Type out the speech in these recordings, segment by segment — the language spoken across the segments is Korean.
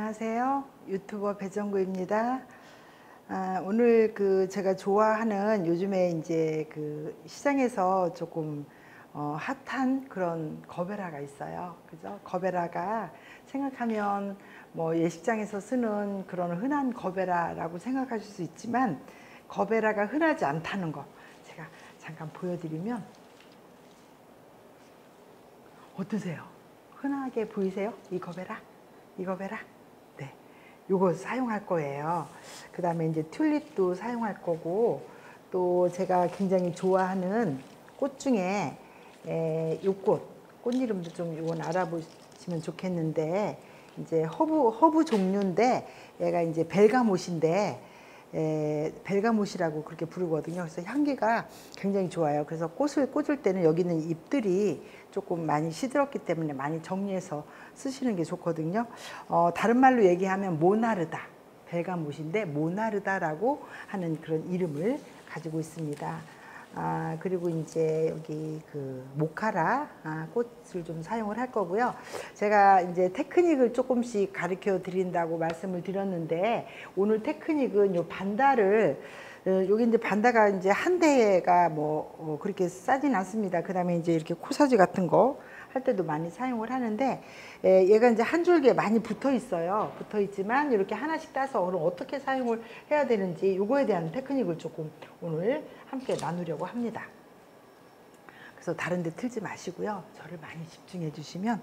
안녕하세요. 유튜버 배정구입니다. 오늘 제가 좋아하는 요즘에 이제 시장에서 조금 핫한 그런 거베라가 있어요. 그죠? 거베라가 생각하면 뭐 예식장에서 쓰는 그런 흔한 거베라라고 생각하실 수 있지만 거베라가 흔하지 않다는 거 제가 잠깐 보여드리면 어떠세요? 흔하게 보이세요? 이 거베라? 이 거베라? 네, 요거 사용할 거예요. 그 다음에 이제 튤립도 사용할 거고, 또 제가 굉장히 좋아하는 꽃 중에 요 꽃 이름도 좀 요건 알아보시면 좋겠는데, 이제 허브 종류인데 얘가 이제 벨가못인데 벨가못이라고 그렇게 부르거든요. 그래서 향기가 굉장히 좋아요. 그래서 꽃을 꽂을 때는 여기 있는 잎들이 조금 많이 시들었기 때문에 많이 정리해서 쓰시는 게 좋거든요. 다른 말로 얘기하면 모나르다, 벨가못인데 모나르다라고 하는 그런 이름을 가지고 있습니다. 그리고 이제 여기 모카라 꽃을 좀 사용을 할 거고요. 제가 이제 테크닉을 조금씩 가르쳐 드린다고 말씀을 드렸는데, 오늘 테크닉은 요 반다를 여기 이제 반다가 이제 한 대가 뭐 그렇게 싸진 않습니다. 그 다음에 이제 이렇게 코사지 같은 거 할 때도 많이 사용을 하는데, 얘가 이제 한 줄기에 많이 붙어 있어요. 붙어 있지만 이렇게 하나씩 따서 그럼 어떻게 사용을 해야 되는지 요거에 대한 테크닉을 조금 오늘 함께 나누려고 합니다. 그래서 다른 데 틀지 마시고요. 저를 많이 집중해 주시면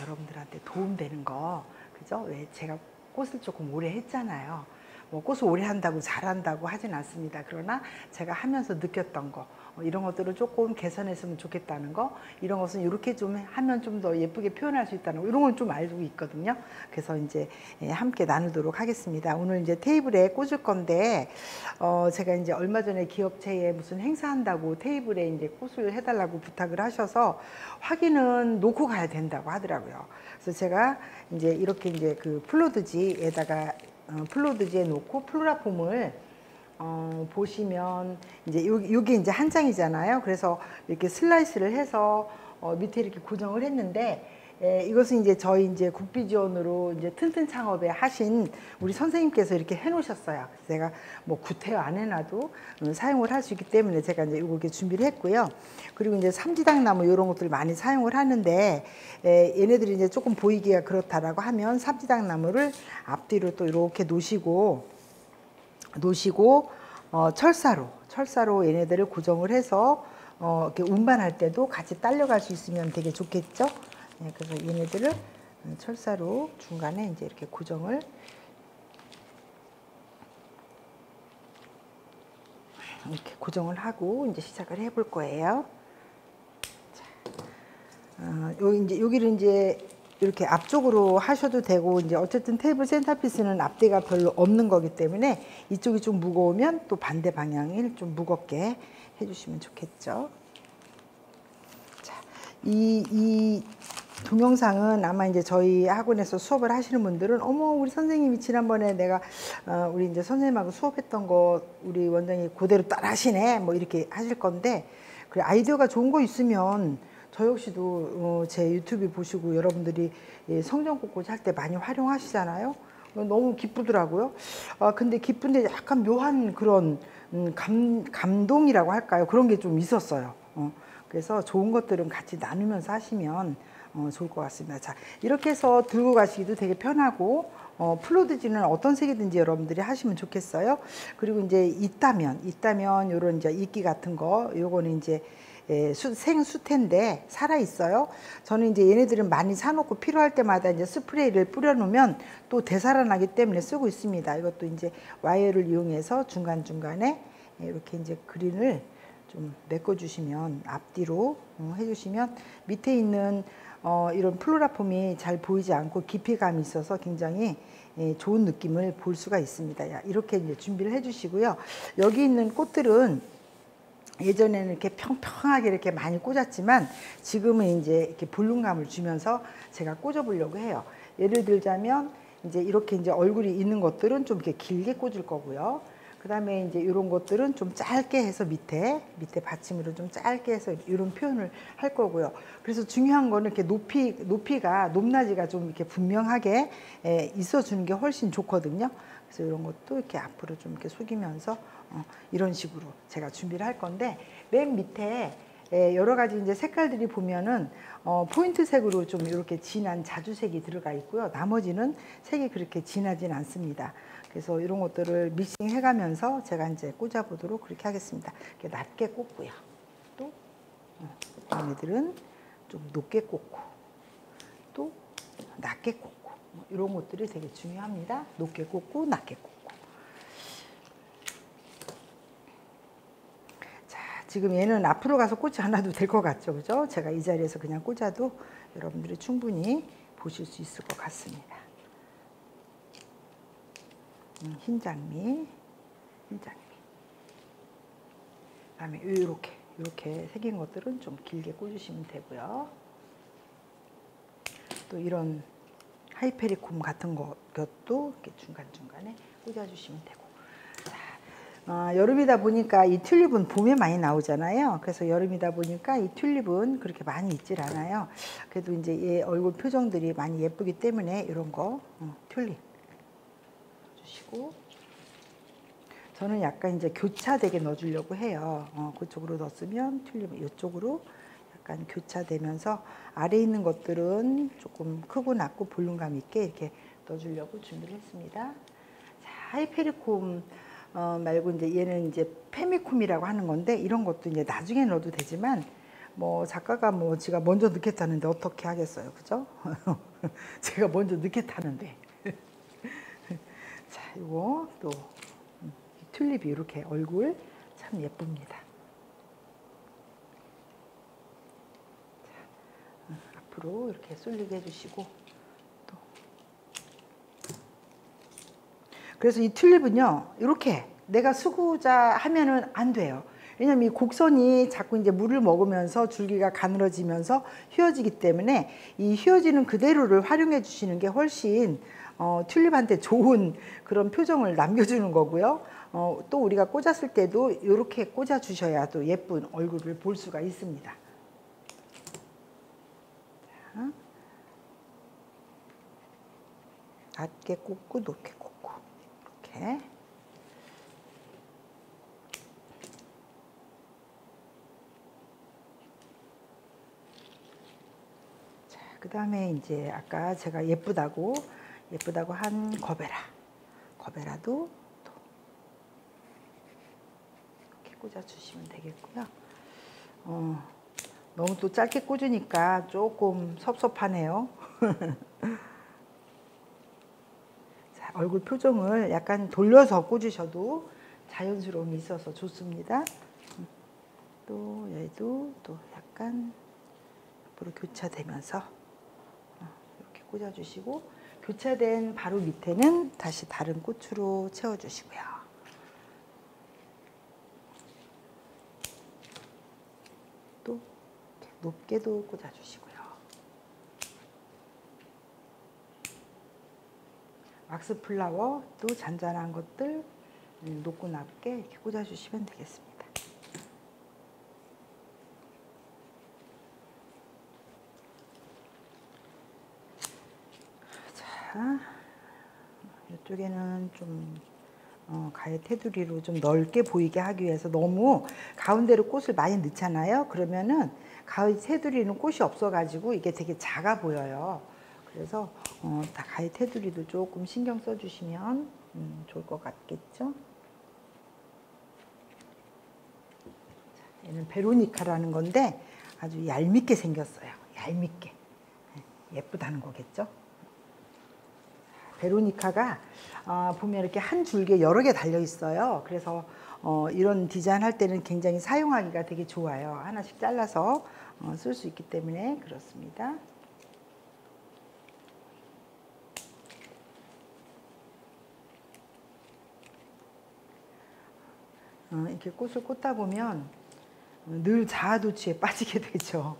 여러분들한테 도움되는 거, 그죠? 왜 제가 꽃을 조금 오래 했잖아요. 뭐 꽃을 오래 한다고 잘한다고 하진 않습니다. 그러나 제가 하면서 느꼈던 거, 이런 것들을 조금 개선했으면 좋겠다는 거, 이런 것은 이렇게 좀 하면 좀 더 예쁘게 표현할 수 있다는 거, 이런 걸 좀 알고 있거든요. 그래서 이제 함께 나누도록 하겠습니다. 오늘 이제 테이블에 꽂을 건데, 제가 이제 얼마 전에 기업체에 무슨 행사한다고 테이블에 이제 꽃을 해달라고 부탁을 하셔서 확인은 놓고 가야 된다고 하더라고요. 그래서 제가 이제 이렇게 이제 플로드지에다가 플로드지에 놓고 플로라폼을 보시면 이제 요게 이제 한 장이잖아요. 그래서 이렇게 슬라이스를 해서 밑에 이렇게 고정을 했는데, 이것은 이제 저희 이제 국비지원으로 이제 튼튼 창업에 하신 우리 선생님께서 이렇게 해 놓으셨어요. 제가 뭐 구태여 안 해놔도 사용을 할 수 있기 때문에 제가 이제 요거 이렇게 준비를 했고요. 그리고 이제 삼지당나무 이런 것들 많이 사용을 하는데, 얘네들이 이제 조금 보이기가 그렇다라고 하면 삼지당나무를 앞뒤로 또 이렇게 놓으시고 철사로 얘네들을 고정을 해서 이렇게 운반할 때도 같이 딸려갈 수 있으면 되게 좋겠죠. 네, 그래서 얘네들을 철사로 중간에 이제 이렇게 고정을 하고 이제 시작을 해볼 거예요. 여기를 이제 이렇게 앞쪽으로 하셔도 되고, 이제 어쨌든 테이블 센터피스는 앞뒤가 별로 없는 거기 때문에 이쪽이 좀 무거우면 또 반대 방향을 좀 무겁게 해주시면 좋겠죠. 자, 이 동영상은 아마 이제 저희 학원에서 수업을 하시는 분들은, 어머, 우리 선생님이 지난번에 내가 우리 이제 선생님하고 수업했던 거 우리 원장이 그대로 따라 하시네, 뭐 이렇게 하실 건데, 그 아이디어가 좋은 거 있으면 저 역시도 제 유튜브 보시고 여러분들이 성전꽃꽂이 할 때 많이 활용하시잖아요. 너무 기쁘더라고요. 근데 기쁜데 약간 묘한 그런 감동이라고 할까요? 그런 게 좀 있었어요. 그래서 좋은 것들은 같이 나누면서 하시면 좋을 것 같습니다. 자, 이렇게 해서 들고 가시기도 되게 편하고, 플로드지는 어떤 색이든지 여러분들이 하시면 좋겠어요. 그리고 이제 있다면 요런 이제 이끼 같은 거, 요거는 이제 생수태인데 살아 있어요. 저는 이제 얘네들은 많이 사놓고 필요할 때마다 이제 스프레이를 뿌려놓으면 또 되살아나기 때문에 쓰고 있습니다. 이것도 이제 와이어를 이용해서 중간중간에 이렇게 이제 그린을 좀 메꿔주시면, 앞뒤로 해주시면 밑에 있는 이런 플로라폼이 잘 보이지 않고 깊이감이 있어서 굉장히 좋은 느낌을 볼 수가 있습니다. 이렇게 이제 준비를 해주시고요. 여기 있는 꽃들은 예전에는 이렇게 평평하게 이렇게 많이 꽂았지만 지금은 이제 이렇게 볼륨감을 주면서 제가 꽂아 보려고 해요. 예를 들자면 이제 이렇게 이제 얼굴이 있는 것들은 좀 이렇게 길게 꽂을 거고요. 그 다음에 이제 이런 것들은 좀 짧게 해서 밑에 받침으로 좀 짧게 해서 이런 표현을 할 거고요. 그래서 중요한 거는 이렇게 높이가, 높낮이가 좀 이렇게 분명하게 있어 주는 게 훨씬 좋거든요. 그래서 이런 것도 이렇게 앞으로 좀 이렇게 숙이면서 이런 식으로 제가 준비를 할 건데, 맨 밑에 여러 가지 이제 색깔들이 보면은 포인트 색으로 좀 이렇게 진한 자주색이 들어가 있고요. 나머지는 색이 그렇게 진하진 않습니다. 그래서 이런 것들을 믹싱 해가면서 제가 이제 꽂아보도록 그렇게 하겠습니다. 이렇게 낮게 꽂고요. 또 얘네들은 좀 높게 꽂고, 또 낮게 꽂고, 이런 것들이 되게 중요합니다. 높게 꽂고, 낮게 꽂고. 자, 지금 얘는 앞으로 가서 꽂지 않아도 될 것 같죠, 그죠? 제가 이 자리에서 그냥 꽂아도 여러분들이 충분히 보실 수 있을 것 같습니다. 흰 장미. 그다음에 이렇게 새긴 것들은 좀 길게 꽂으시면 되고요. 또 이런 하이페리콤 같은 것도 이렇게 중간중간에 꽂아주시면 되고. 자, 여름이다 보니까 이 튤립은 봄에 많이 나오잖아요. 그래서 여름이다 보니까 이 튤립은 그렇게 많이 있질 않아요. 그래도 이제 얘 얼굴 표정들이 많이 예쁘기 때문에 이런 거 튤립 주시고, 저는 약간 이제 교차되게 넣어주려고 해요. 그쪽으로 넣었으면 튤립은 이쪽으로 약간 교차되면서 아래에 있는 것들은 조금 크고 낮고 볼륨감 있게 이렇게 넣어주려고 준비를 했습니다. 자, 하이페리콤 말고 이제 얘는 이제 페미콤이라고 하는 건데, 이런 것도 이제 나중에 넣어도 되지만 뭐 작가가 뭐 지가 먼저 넣겠다는데 어떻게 하겠어요, 그죠? 제가 먼저 넣겠다는데. 자, 이거 또 튤립이 이렇게 얼굴 참 예쁩니다. 자, 앞으로 이렇게 쏠리게 해주시고, 또 그래서 이 튤립은요, 이렇게 내가 쓰고자 하면은 안 돼요. 왜냐면 이 곡선이 자꾸 이제 물을 먹으면서 줄기가 가늘어지면서 휘어지기 때문에 이 휘어지는 그대로를 활용해 주시는 게 훨씬 튤립한테 좋은 그런 표정을 남겨주는 거고요. 또 우리가 꽂았을 때도 이렇게 꽂아 주셔야 또 예쁜 얼굴을 볼 수가 있습니다. 자, 낮게 꽂고 높게 꽂고 이렇게. 자, 그 다음에 이제 아까 제가 예쁘다고 한 거베라도 꽂아주시면 되겠고요. 너무 또 짧게 꽂으니까 조금 섭섭하네요. 자, 얼굴 표정을 약간 돌려서 꽂으셔도 자연스러움이 있어서 좋습니다. 또 얘도 또 약간 앞으로 교차되면서 이렇게 꽂아주시고, 교차된 바로 밑에는 다시 다른 꽃으로 채워주시고요. 또 높게도 꽂아주시고요. 왁스 플라워 또 잔잔한 것들 높고 낮게 이렇게 꽂아주시면 되겠습니다. 자, 이쪽에는 좀 가해 테두리로 좀 넓게 보이게 하기 위해서 너무 가운데로 꽃을 많이 넣잖아요. 그러면은 가해 테두리는 꽃이 없어가지고 이게 되게 작아 보여요. 그래서 가해 테두리도 조금 신경 써주시면 좋을 것 같겠죠. 자, 얘는 베로니카라는 건데 아주 얄밉게 생겼어요. 얄밉게. 예쁘다는 거겠죠. 베로니카가 보면 이렇게 한 줄기에 여러 개 달려 있어요. 그래서 이런 디자인 할 때는 굉장히 사용하기가 되게 좋아요. 하나씩 잘라서 쓸 수 있기 때문에 그렇습니다. 이렇게 꽃을 꽂다 보면 늘 자아도취에 빠지게 되죠.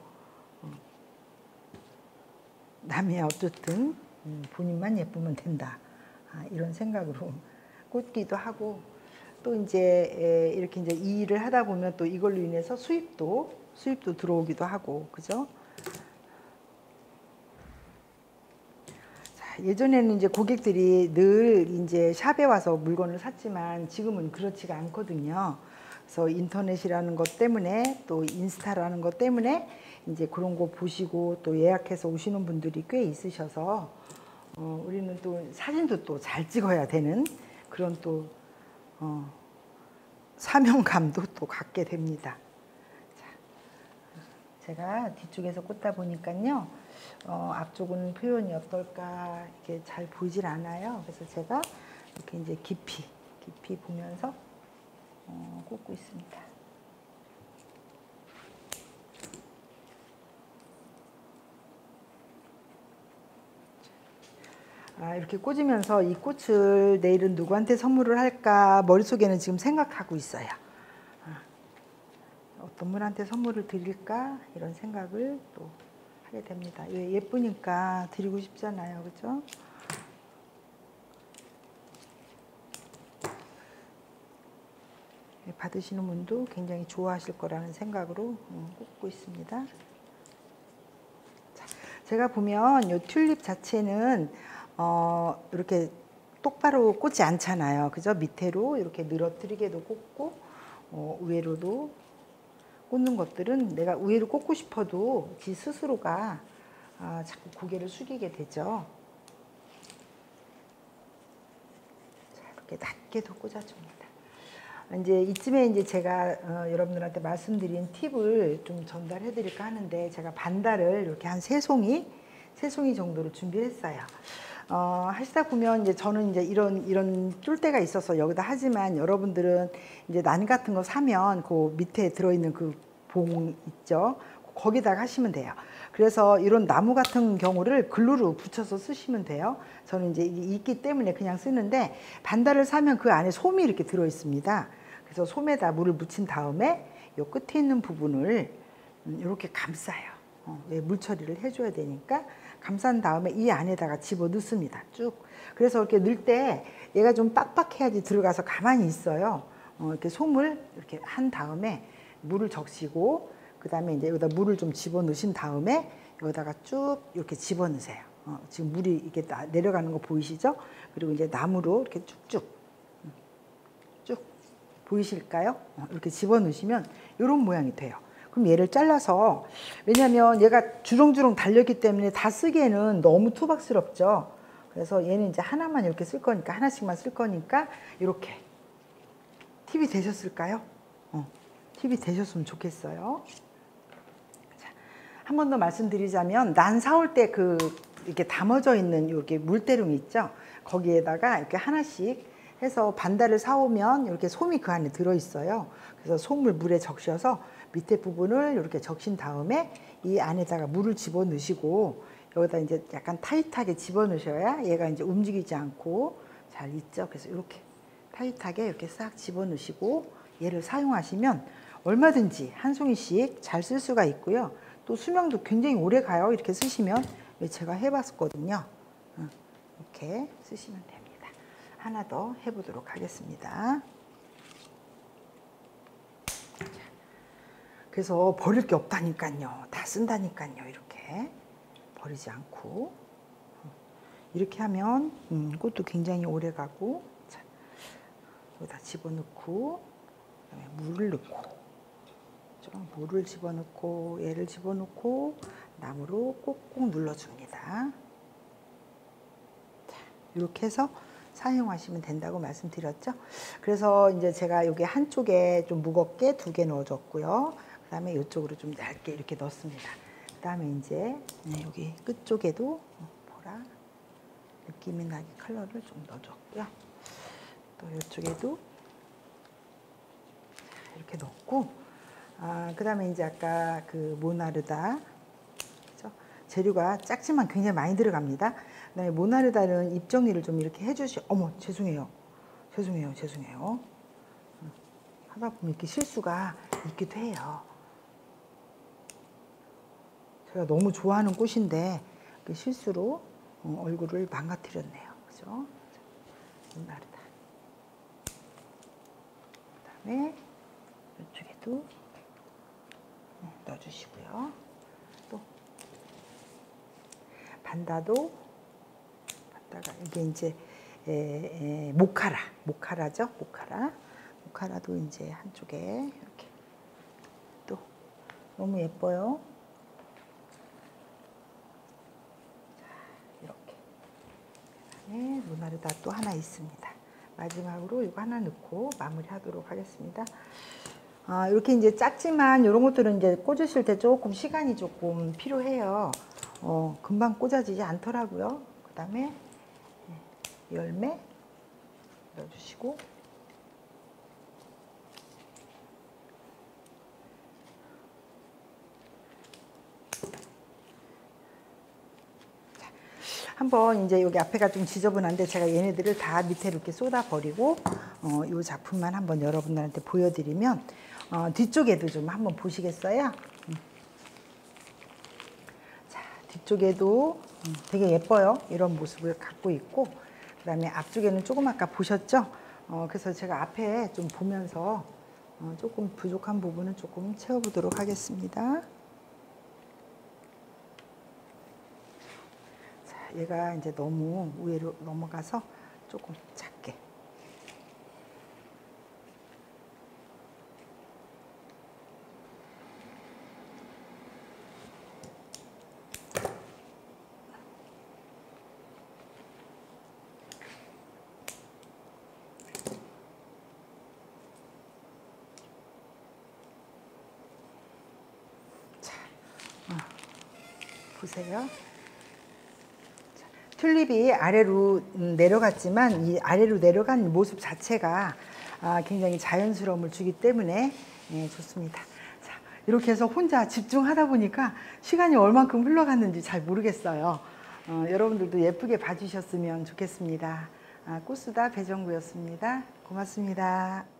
남이야 어쨌든 본인만 예쁘면 된다, 이런 생각으로 꽂기도 하고, 또 이제 이렇게 이제 이 일을 하다 보면 또 이걸로 인해서 수입도 들어오기도 하고, 그죠? 자, 예전에는 이제 고객들이 늘 이제 샵에 와서 물건을 샀지만 지금은 그렇지가 않거든요. 그래서 인터넷이라는 것 때문에 또 인스타라는 것 때문에 이제 그런 거 보시고 또 예약해서 오시는 분들이 꽤 있으셔서 우리는 또 사진도 또 잘 찍어야 되는 그런 또 사명감도 또 갖게 됩니다. 자, 제가 뒤쪽에서 꽂다 보니까요, 앞쪽은 표현이 어떨까 이렇게 잘 보이질 않아요. 그래서 제가 이렇게 이제 깊이 보면서 꽂고 있습니다. 이렇게 꽂으면서 이 꽃을 내일은 누구한테 선물을 할까 머릿속에는 지금 생각하고 있어요. 어떤 분한테 선물을 드릴까 이런 생각을 또 하게 됩니다. 왜 예쁘니까 드리고 싶잖아요, 그죠? 받으시는 분도 굉장히 좋아하실 거라는 생각으로 꽂고 있습니다. 자, 제가 보면 이 튤립 자체는 이렇게 똑바로 꽂지 않잖아요, 그죠? 밑으로 이렇게 늘어뜨리게도 꽂고 위로도 꽂는 것들은 내가 위로 꽂고 싶어도 지 스스로가 자꾸 고개를 숙이게 되죠. 자, 이렇게 낮게도 꽂아줍니다. 이제 이쯤에 이제 제가 여러분들한테 말씀드린 팁을 좀 전달해 드릴까 하는데, 제가 반달을 이렇게 한 3송이 정도를 준비했어요. 하시다 보면 이제 저는 이제 이런 쫄대가 있어서 여기다 하지만, 여러분들은 이제 난 같은 거 사면 그 밑에 들어있는 그 봉 있죠? 거기다가 하시면 돼요. 그래서 이런 나무 같은 경우를 글루로 붙여서 쓰시면 돼요. 저는 이제 이게 있기 때문에 그냥 쓰는데, 반달을 사면 그 안에 솜이 이렇게 들어 있습니다. 그래서 솜에다 물을 묻힌 다음에 요 끝에 있는 부분을 이렇게 감싸요. 왜 물처리를 해줘야 되니까 감싼 다음에 이 안에다가 집어 넣습니다. 쭉. 그래서 이렇게 넣을 때 얘가 좀 빡빡해야지 들어가서 가만히 있어요. 이렇게 솜을 이렇게 한 다음에 물을 적시고, 그 다음에 이제 여기다 물을 좀 집어 넣으신 다음에 여기다가 쭉 이렇게 집어 넣으세요. 지금 물이 이렇게 내려가는 거 보이시죠? 그리고 이제 나무로 이렇게 쭉쭉 보이실까요? 이렇게 집어 넣으시면 이런 모양이 돼요. 그럼 얘를 잘라서, 왜냐면 얘가 주렁주렁 달렸기 때문에 다 쓰기에는 너무 투박스럽죠. 그래서 얘는 이제 하나만 이렇게 쓸 거니까, 하나씩만 쓸 거니까 이렇게. 팁이 되셨을까요? 팁이 되셨으면 좋겠어요. 한 번 더 말씀드리자면, 난 사올 때 이렇게 담아져 있는 여기 물대롱 있죠? 거기에다가 이렇게 하나씩 해서 반달을 사오면 이렇게 솜이 그 안에 들어있어요. 그래서 솜을 물에 적셔서 밑에 부분을 이렇게 적신 다음에 이 안에다가 물을 집어 넣으시고, 여기다 이제 약간 타이트하게 집어 넣으셔야 얘가 이제 움직이지 않고 잘 있죠. 그래서 이렇게 타이트하게 이렇게 싹 집어 넣으시고 얘를 사용하시면 얼마든지 한 송이씩 잘 쓸 수가 있고요. 또 수명도 굉장히 오래 가요. 이렇게 쓰시면. 제가 해봤거든요. 이렇게 쓰시면 됩니다. 하나 더 해보도록 하겠습니다. 그래서 버릴 게 없다니까요. 다 쓴다니까요. 이렇게 버리지 않고 이렇게 하면 꽃도 굉장히 오래 가고. 자, 여기다 집어넣고, 그다음에 물을 넣고, 좀 물을 집어넣고, 얘를 집어넣고 나무로 꼭꼭 눌러줍니다. 자, 이렇게 해서 사용하시면 된다고 말씀드렸죠. 그래서 이제 제가 여기 한쪽에 좀 무겁게 2개 넣어줬고요. 그 다음에 이쪽으로 좀 얇게 이렇게 넣습니다. 그 다음에 이제 여기 끝쪽에도 보라 느낌이 나게 컬러를 좀 넣어줬고요. 또 이쪽에도 이렇게 넣고, 그 다음에 이제 아까 그 모나르다, 그렇죠? 재료가 작지만 굉장히 많이 들어갑니다. 그다음에 모나르다는 잎 정리를 좀 이렇게 해주시. 어머, 죄송해요. 하다 보면 이렇게 실수가 있기도 해요. 제가 너무 좋아하는 꽃인데 실수로 얼굴을 망가뜨렸네요. 그죠? 모나르다. 그다음에 이쪽에도 넣어주시고요. 또 반다가 이게 이제 모카라죠. 모카라도 이제 한쪽에 이렇게 또 너무 예뻐요. 이렇게. 그다음에 루나르다 또 하나 있습니다. 마지막으로 이거 하나 넣고 마무리하도록 하겠습니다. 이렇게 이제 작지만 이런 것들은 이제 꽂으실 때 조금 시간이 조금 필요해요. 금방 꽂아지지 않더라고요. 그다음에 열매 넣어주시고, 한번 이제 여기 앞에가 좀 지저분한데 제가 얘네들을 다 밑에 이렇게 쏟아 버리고 이 작품만 한번 여러분들한테 보여드리면 뒤쪽에도 좀 한번 보시겠어요? 자, 뒤쪽에도 되게 예뻐요. 이런 모습을 갖고 있고, 그 다음에 앞쪽에는 조금 아까 보셨죠? 그래서 제가 앞에 좀 보면서 조금 부족한 부분은 조금 채워보도록 하겠습니다. 얘가 이제 너무 위로 넘어가서 조금 작게. 자, 보세요. 튤립이 아래로 내려갔지만 이 아래로 내려간 모습 자체가 굉장히 자연스러움을 주기 때문에 좋습니다. 자, 이렇게 해서 혼자 집중하다 보니까 시간이 얼만큼 흘러갔는지 잘 모르겠어요. 여러분들도 예쁘게 봐주셨으면 좋겠습니다. 꽃수다 배정구였습니다. 고맙습니다.